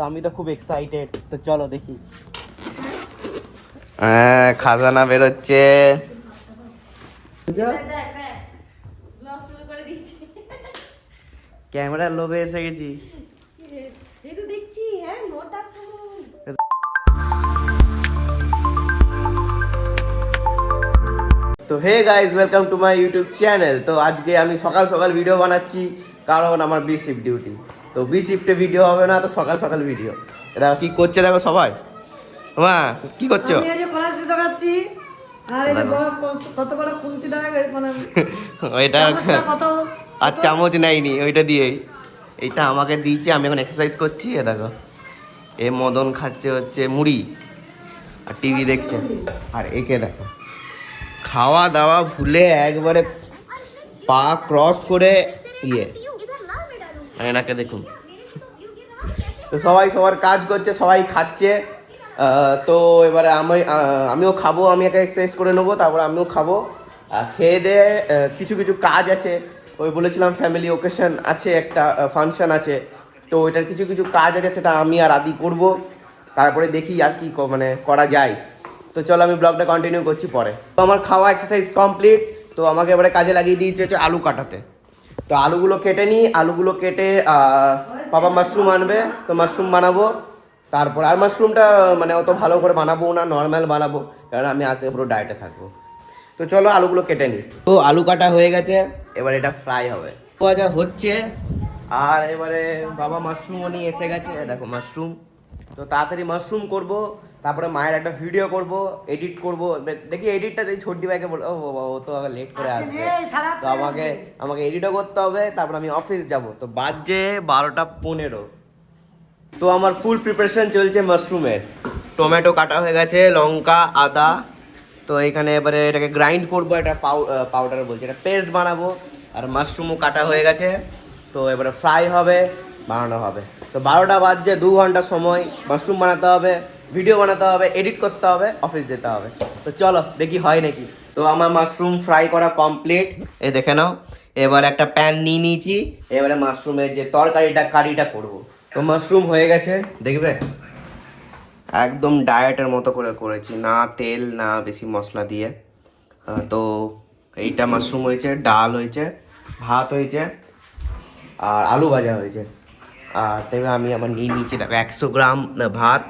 তো আমি তো খুব এক্সাইটেড, তো চলো দেখি। খাজানা বেরোচ্ছে। ক্যামেরার লোভে এসে গেছি। তো hey guys, welcome to my YouTube channel. তো আজকে আমি সকাল সকাল ভিডিও বানাচ্ছি, কারণ আমার বি শিফট ডিউটি। তো বি শিফটে ভিডিও হবে না, তো সকাল সকাল ভিডিও। এটা কি করছে দেখো সবাই। মা কি করছো? আমি আজ কলাশি দেখাচ্ছি। আর এই যে বড় কত বড় খুন্তি দেখাবে মানে ওইটা কত আর চামচ নেয়নি, ওইটা দিয়েই। এইটা আমাকে দিয়েছে, আমি এখন এক্সারসাইজ করছি। এ দেখো, এ মদন খাচ্ছে হচ্ছে মুড়ি আর টিভি দেখছে। আর একে দেখো খাওয়া দাওয়া ভুলে একবারে পা ক্রস করে এনাকে দেখুন। তো সবাই সবার কাজ করছে, সবাই খাচ্ছে। তো এবারে আমিও খাবো, আমি একটা এক্সারসাইজ করে নেবো, তারপরে আমিও খাবো। খেয়ে দিয়ে কিছু কিছু কাজ আছে, ওই বলেছিলাম ফ্যামিলি ওকেশন আছে, একটা ফাংশন আছে। তো ওইটার কিছু কিছু কাজ আছে, সেটা আমি আর আদি করব। তারপরে দেখি আর কি মানে করা যায়। তো চলো আমি ব্লগটা কন্টিনিউ করছি পরে। তো আমার খাওয়া এক্সারসাইজ কমপ্লিট। তো আমাকে এবারে কাজে লাগিয়ে দিয়েছে হচ্ছে আলু কাটাতে। তো আলুগুলো কেটে নিই, আলুগুলো কেটে বাবা মাশরুম আনবে, তো মাশরুম বানাবো। তারপর আর মাশরুমটা মানে অত ভালো করে বানাবো না, নর্মাল বানাবো, কারণ আমি আজকে পুরো ডায়েটে থাকবো। তো চলো আলুগুলো কেটে নিই। তো আলু কাটা হয়ে গেছে, এবার এটা ফ্রাই হবে। ভাজা হচ্ছে। আর এবারে বাবা মাশরুমও নিয়ে এসে গেছে, দেখো মাশরুম। তো তাড়াতাড়ি মাশরুম করব, তারপরে মায়ের একটা ভিডিও করব, এডিট করব। দেখি এডিটটা এই ছোটদি ভাইকে বল, ও বাবা ও তো আবার লেট করে আসবে, তো আমাকে এডিটও করতে হবে। তারপর আমি অফিস যাব। তো বাজে 12:15। তো আমার ফুল প্রিপারেশন চলছে মাশরুমের। টমেটো কাটা হয়ে গেছে, লঙ্কা আদা। তো এখানে এবারে এটাকে গ্রাইন্ড করবো, এটা পাউডার বলছে, এটা পেস্ট বানাবো। আর মাশরুমও কাটা হয়ে গেছে, তো এবারে ফ্রাই হবে, বানানো হবে। তো 12টা বাজছে, 2 ঘন্টা সময়। মাশরুম বানাতে হবে, ভিডিও বানাতে হবে, এডিট করতে হবে, অফিস যেতে হবে। তো চলো দেখি হয় নাকি। তো আমার মাশরুম ফ্রাই করা কমপ্লিট, এই দেখে নাও। এবার একটা প্যান নিয়ে নিয়েছি, এবারে মাশরুমের যে কারিটা করব। তো মাশরুম হয়ে গেছে, দেখবে একদম ডায়েটের মতো করে করেছি, না তেল না বেশি মশলা দিয়ে। তো এইটা মাশরুম হয়েছে, ডাল হয়েছে, ভাত হয়েছে, আর আলু ভাজা হয়েছে। আর তবে আমি আমার নিয়ে নিয়েছি দেখো 100 গ্রাম ভাত,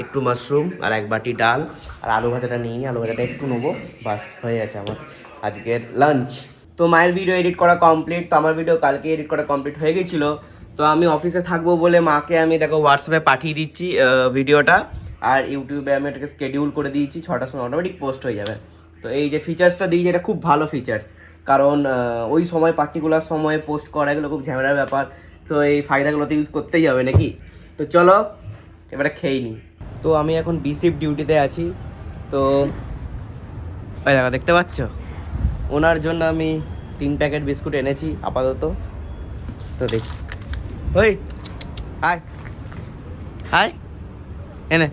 একটু মাশরুম আর 1 বাটি ডাল। আর আলু ভাজাটা নিয়ে নিই, আলু ভাজাটা একটু নেবো, বাস হয়ে গেছে আমার আজকের লাঞ্চ। তো মায়ের ভিডিও এডিট করা কমপ্লিট। তো আমার ভিডিও কালকে এডিট করা কমপ্লিট হয়ে গেছিলো। তো আমি অফিসে থাকবো বলে মাকে আমি দেখো হোয়াটসঅ্যাপে পাঠিয়ে দিচ্ছি ভিডিওটা। আর ইউটিউবে আমি এটাকে স্কেডিউল করে দিয়েছি, 6টার সময় অটোমেটিক পোস্ট হয়ে যাবে। তো এই যে ফিচার্সটা দিয়েছি, এটা খুব ভালো ফিচার্স, কারণ ওই সময় পার্টিকুলার সময়ে পোস্ট করা এগুলো খুব ঝামেলার ব্যাপার। তো এই ফায়দাগুলো তো ইউজ করতেই হবে নাকি। তো চলো এবারে খেয়ে নিই। তো আমি এখন বি শিফট ডিউটিতে আছি। তো ওই দেখো দেখতে পাচ্ছ, ওনার জন্য আমি 3 প্যাকেট বিস্কুট এনেছি আপাতত। তো দেখি, ওই হাই হাই এনে।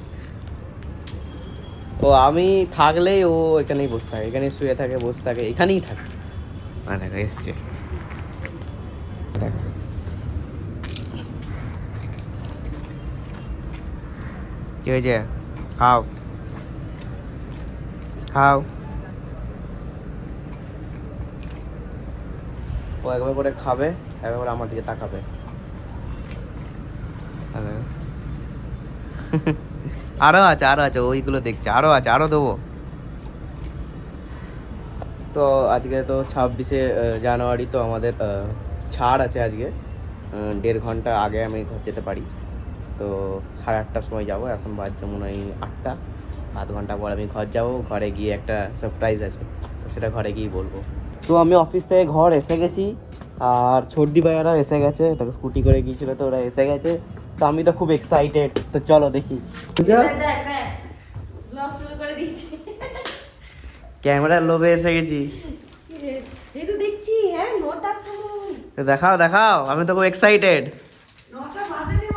ও আমি থাকলেই ও এখানেই বসে থাকে, এখানেই শুয়ে থাকে, বসে থাকে, এখানেই থাকে। দেখো এসছে, দেখো কি হয়েছে, খাও খাও। ও একবার করে খাবে, একবার করে আমার দিকে তাকাবে। আরো আছে ওইগুলো দেখছে, আরো আছে, আরো দেবো। তো আজকে তো 26শে জানুয়ারি, তো আমাদের ছাড় আছে আজকে। 1.5 ঘন্টা আগে আমি ঘর যেতে পারি। তো 8:30টার সময় যাব, এখন বাজছে মনে হয় 8টা। 7 ঘন্টা পর আমি ঘর যাব, ঘরে গিয়ে একটা সারপ্রাইজ আছে, সেটা ঘরে গিয়েই বলবো। তো আমি অফিস থেকে ঘর এসে গেছি, আর ছোটদি ভাইয়ারা এসে গেছে, তাকে স্কুটি করে গিয়েছিল, তো ওরা এসে গেছে। তো আমি তো খুব এক্সাইটেড, তো চলো দেখি। ক্যামেরার লোভে এসে গেছি। দেখাও দেখাও, আমি তো খুব এক্সাইটেড,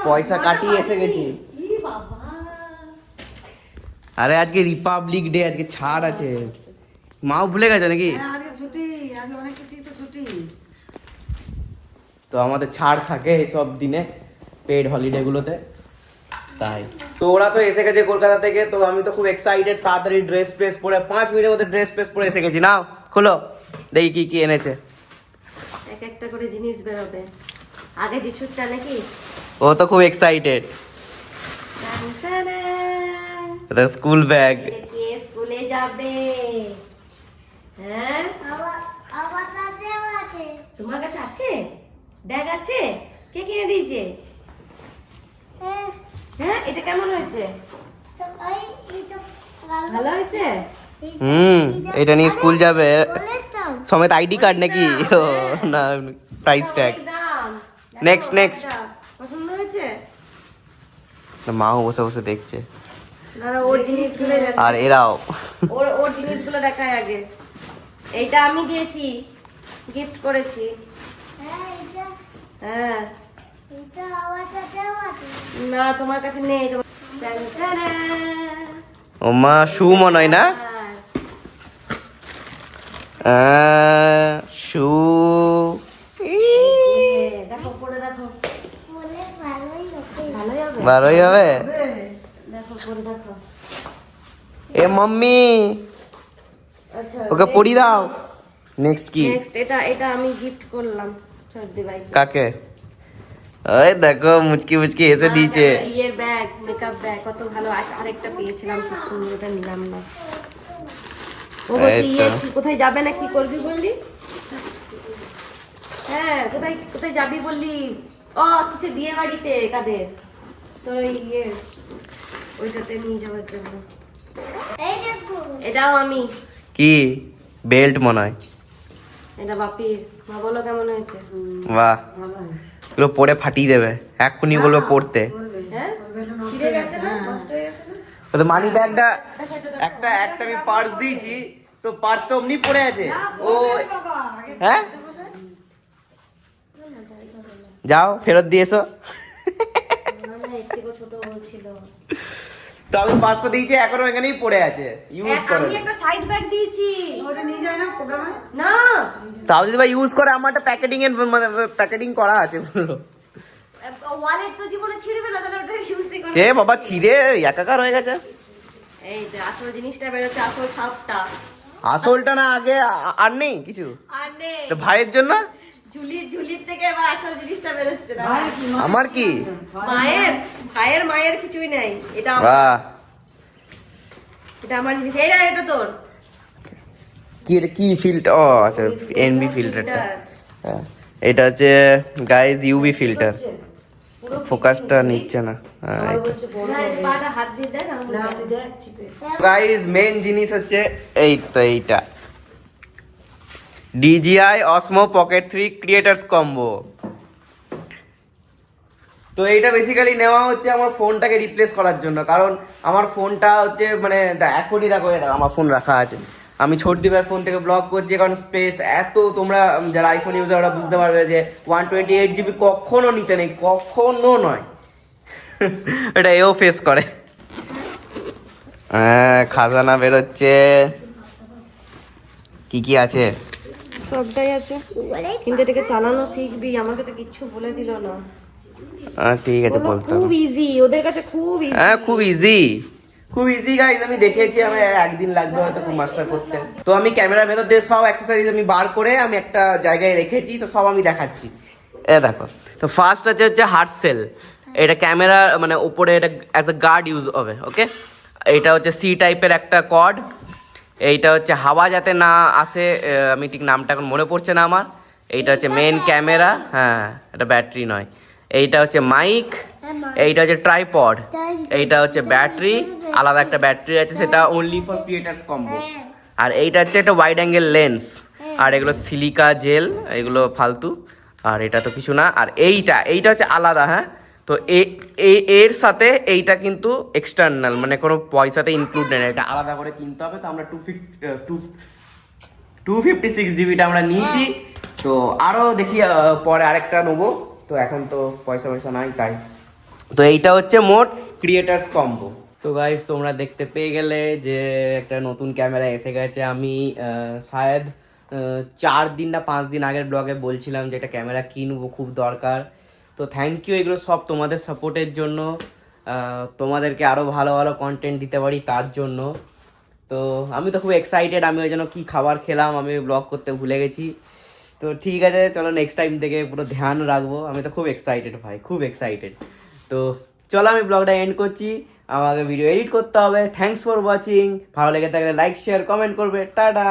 পয়সা কাটিয়ে এসে গেছি। আরে আজকে রিপাবলিক ডে, আজকে ছাড় আছে। মাও ভুলে গেছো নাকি? তো আমাদের ছাড় থাকে এইসব দিনে, পেড হলিডে গুলোতে। তাই তো ওরা তো এসে গেছে কলকাতা থেকে, তো আমি তো খুব এক্সাইটেড, তাড়াতাড়ি ড্রেস প্রেস পরে 5 মিনিটের মধ্যে ড্রেস প্রেস পরে এসে গেছি। নাও খোলো দেখি কি কি এনেছে। এক একটা করে জিনিস বেরোবে। আগে যিশুরটা নাকি? ও তো খুব এক্সাইটেড। এটা স্কুল ব্যাগ। এটা কে স্কুলে যাবে? হ্যাঁ তোমার কাছে আছে ব্যাগ? আছে? কে কিনে দিয়েছে? হ্যাঁ এটা কেমন হয়েছে? ভালো হয়েছে? এটা নিয়ে স্কুল যাবে সমেত আইডি কার্ড নাকি? ও না, প্রাইস ট্যাগ। অনেক দাম। Next, next. পছন্দ হয়েছে? মাও বসে বসে দেখছে দাদা ওর জিনিসগুলো আর এরাও। ওর জিনিসগুলো দেখায় আগে। এইটা আমি দিয়েছি, গিফট করেছি। হ্যাঁ না তোমার কাছে নেই। ও মা শু মনে হয় না? শু দেখো পরে দেখো ভালোই হবে। ভালোই হবে। দেখো পরে দেখো। এ মাম্মি আচ্ছা ওকে পড়ি দাও। নেক্সট কি? নেক্সট এটা আমি গিফট করলাম সর্দি ভাই। কাকে? ওই দেখো মুচকি মুচকি এসে দিয়েছে। ইয়ের ব্যাগ, মেকআপ ব্যাগ কত ভালো। আরেকটা পেয়েছিলাম খুব সুন্দর, ওটা নিলাম না। ও বলছে এই তো। ইয়ে তুই কোথায় যাবে না কি করবি বললি? হ্যাঁ কোথায় কোথায় যাবি বললি? ও কিসে বিয়ে বাড়িতে কাদের? তোর ইয়ে ওইটাতে নিয়ে যাওয়ার জন্য। এটাও আমি। কি বেল্ট মনে হয়। এটা বাপির। মা বলো কেমন হয়েছে? বাহ, ভালো হয়েছে। এগুলো পরে ফাটিয়ে দেবে, এক্ষুনি বলবে পড়তে। হ্যাঁ ছিঁড়ে গেছে না? নষ্ট হয়ে গেছে না? তো মানি ব্যাগটা একটা আমি পার্স দিয়েছি, তো পার্সটা অমনি পড়ে আছে। ও হ্যাঁ যাও ফেরত দিয়ে এসো। না না এর থেকেও ছোট ছিল। তো আমি পার্সটা দিয়েছি, এখনো এখানেই পড়ে আছে, ইউজ করে। আমি একটা সাইড ব্যাগ দিয়েছি। ওটা নিয়ে যায় না প্রোগ্রামে? না তাও যদি ভাই ইউজ করে, আমারটা প্যাকেটিং এর মানে প্যাকেটিং করা আছে পুরো। ওয়ালেট তো জীবনে ছিঁড়বে না, তাহলে ওটা ইউজই করবে। কে বাবা ছিঁড়ে একাকার হয়ে গেছে। এই যে আসল জিনিসটা বেরোচ্ছে, আসল সাপটা। আসলটা না আগে আর নেই কিছু। আর নেই তো ভাইয়ের জন্য ঝুলির থেকে এবার আসল জিনিসটা বেরোচ্ছে না। আমার কি? মায়ের কিছুই নাই। এটা বাহ, এটা আমার জিনিস। এটা তোর কি এটা কি ফিল্টার? ও আচ্ছা এনবি ফিল্টারটা। filter। হ্যাঁ এটা হচ্ছে গাইজ ইউভি ফিল্টার। ফোকাসটা নিচ্ছে না। হ্যাঁ, এটা। হ্যাঁ, পাটা হাত দিয়ে দেখ আমি না তুই দেখ চিপে। গাইস মেইন জিনিস হচ্ছে এই তো এইটা DJI Osmo Pocket 3 creators combo. তো এইটা বেসিক্যালি নেওয়া হচ্ছে আমার ফোনটাকে রিপ্লেস করার জন্য, কারণ আমার ফোনটা হচ্ছে মানে এখনই দেখো আমার ফোন রাখা আছে, আমি ছোটদীপের ফোন থেকে ব্লগ করছি, কারণ স্পেস এত, তোমরা যারা আইফোন ইউজার ওরা বুঝতে পারবে যে 128 GB কখনো নিতে নেই, কখনো নয়। এটা এও ফেস করে। হ্যাঁ খাজানা বেরোচ্ছে। কি কি আছে? সবটাই আছে, কিন্তু এটাকে চালানো শিখবি। আমাকে তো কিচ্ছু বলে দিল না। ঠিক আছে বললো বলতে খুব হবে। ইজি, ওদের কাছে খুব ইজি। হ্যাঁ খুব ইজি। খুব ইজি গাইজ, আমি দেখেছি, আমি একদিন লাগবে হয়তো খুব মাস্টার করতে। তো আমি ক্যামেরার ভেতর দিয়ে সব অ্যাক্সেসরিজ আমি বার করে আমি একটা জায়গায় রেখেছি, তো সব আমি দেখাচ্ছি। এ দেখো, তো ফার্স্ট হচ্ছে হার্টসেল। এটা ক্যামেরা মানে উপরে এটা অ্যাজ এ গার্ড ইউজ হবে। ওকে, এটা হচ্ছে সি টাইপের একটা কর্ড। এইটা হচ্ছে হাওয়া যাতে না আসে, আমি ঠিক নামটা এখন মনে পড়ছে না আমার। এইটা হচ্ছে মেন ক্যামেরা। হ্যাঁ এটা ব্যাটারি নয়। এইটা হচ্ছে মাইক। এইটা হচ্ছে ট্রাইপড। এইটা হচ্ছে ব্যাটারি, আলাদা একটা ব্যাটারি আছে, সেটা অনলি ফর ক্রিয়েটার্স কম্বো। আর এইটা হচ্ছে একটা ওয়াইড অ্যাঙ্গেল লেন্স। আর এগুলো সিলিকা জেল, এগুলো ফালতু। আর এটা তো কিছু না। আর এইটা হচ্ছে আলাদা। হ্যাঁ, তো এর সাথে এইটা কিন্তু এক্সটার্নাল, মানে কোনো পয়সাতে ইনক্লুড নেই, এটা আলাদা। আলাদা করে কিনতে হবে। তো আমরা 256 জিবিটা আমরা নিয়েছি, তো আরো দেখি পরে আরেকটা নেবো। তো এখন তো পয়সা নাই, তাই। তো এইটা হচ্ছে মোট ক্রিয়েটার্স কম্বো। তো গাইস তোমরা দেখতে পেয়ে গেলে যে একটা নতুন ক্যামেরা এসে গেছে। আমি শায়দ 4 দিন না 5 দিন আগের ব্লগে বলছিলাম যে একটা ক্যামেরা কিনবো, খুব দরকার। তো থ্যাংক ইউ এগুলো সব তোমাদের সাপোর্টের জন্য। তোমাদেরকে আরও ভালো ভালো কন্টেন্ট দিতে পারি তার জন্য। তো আমি তো খুব এক্সাইটেড, আমি ওই জন্য কী খাবার খেলাম আমি ব্লগ করতে ভুলে গেছি। তো ঠিক আছে, চলো নেক্সট টাইম থেকে পুরো ধ্যান রাখবো। আমি তো খুব এক্সাইটেড ভাই, খুব এক্সাইটেড। তো চলো আমি ব্লগটা এন্ড করছি, আমাকে ভিডিও এডিট করতে হবে। Thanks for watching. ভালো লেগে থাকলে লাইক শেয়ার কমেন্ট করবে। টাটা।